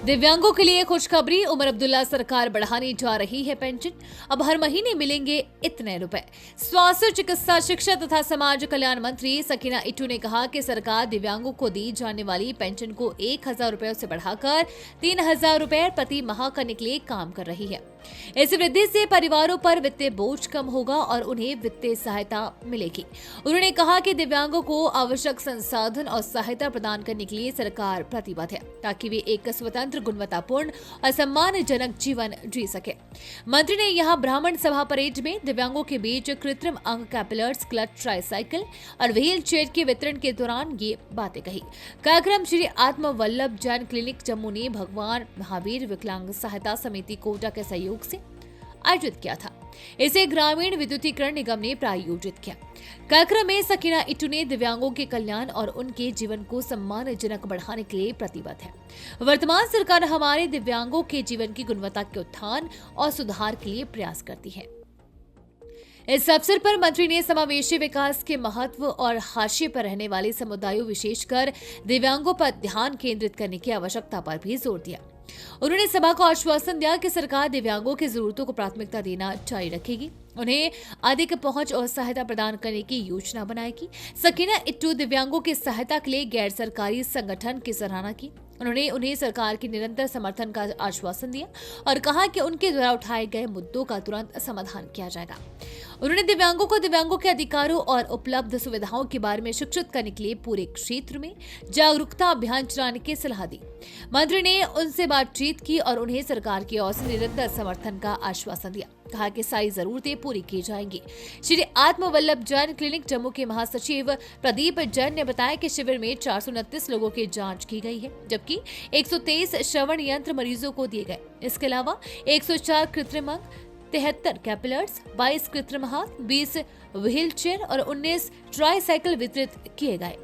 दिव्यांगों के लिए खुशखबरी। उमर अब्दुल्ला सरकार बढ़ाने जा रही है पेंशन। अब हर महीने मिलेंगे इतने रुपए। स्वास्थ्य, चिकित्सा, शिक्षा तथा समाज कल्याण मंत्री सकीना इट्टू ने कहा कि सरकार दिव्यांगों को दी जाने वाली पेंशन को 1,000 रुपए से बढ़ाकर 3,000 रुपए प्रति माह करने के लिए काम कर रही है। इस वृद्धि से परिवारों पर वित्तीय बोझ कम होगा और उन्हें वित्तीय सहायता मिलेगी। उन्होंने कहा कि दिव्यांगों को आवश्यक संसाधन और सहायता प्रदान करने के लिए सरकार प्रतिबद्ध है ताकि वे एक स्वतंत्र, गुणवत्तापूर्ण और सम्मानजनक जीवन जी सके। मंत्री ने यहाँ ब्राह्मण सभा परेड में दिव्यांगों के बीच कृत्रिम अंग, कैपिलर्स, क्लच, ट्राईसाइकिल और व्हील चेयर के वितरण के दौरान ये बातें कही। कार्यक्रम श्री आत्म वल्लभ जैन क्लिनिक जम्मू ने भगवान महावीर विकलांग सहायता समिति कोटा के सहयोग से आयोजित किया था। इसे ग्रामीण विद्युतीकरण निगम ने प्रायोजित किया। कार्यक्रम में सकीना इट्टू ने दिव्यांगों के कल्याण और उनके जीवन को सम्मानजनक बढ़ाने के लिए प्रतिबद्ध है। वर्तमान सरकार हमारे दिव्यांगों के जीवन की गुणवत्ता के उत्थान और सुधार के लिए प्रयास करती है। इस अवसर पर मंत्री ने समावेशी विकास के महत्व और हाशिए पर रहने वाले समुदायों, विशेषकर दिव्यांगों पर ध्यान केंद्रित करने की आवश्यकता पर भी जोर दिया। उन्होंने सभा को आश्वासन दिया कि सरकार दिव्यांगों की जरूरतों को प्राथमिकता देना जारी रखेगी, उन्हें अधिक पहुंच और सहायता प्रदान करने की योजना बनाएगी। सकीना इट्टू दिव्यांगों की सहायता के लिए गैर सरकारी संगठन की सराहना की। उन्होंने उन्हें सरकार के निरंतर समर्थन का आश्वासन दिया और कहा कि उनके द्वारा उठाए गए मुद्दों का तुरंत समाधान किया जाएगा। उन्होंने दिव्यांगों के अधिकारों और उपलब्ध सुविधाओं के बारे में शिक्षित करने के लिए पूरे क्षेत्र में जागरूकता अभियान चलाने की सलाह दी। मंत्री ने उनसे बातचीत की और उन्हें सरकार की ओर से निरंतर समर्थन का आश्वासन दिया। कहा कि सारी जरूरतें पूरी की जाएंगी। श्री आत्म वल्लभ जैन क्लिनिक जम्मू के महासचिव प्रदीप जैन ने बताया कि शिविर में 429 लोगों की जांच की गई है, जबकि 123 श्रवण यंत्र मरीजों को दिए गए। इसके अलावा 104 कृत्रिम अंग, 73 कैपिलर्स, 22 कृत्रिम हाथ, 20 व्हील चेयर और 19 ट्राईसाइकिल वितरित किए गए।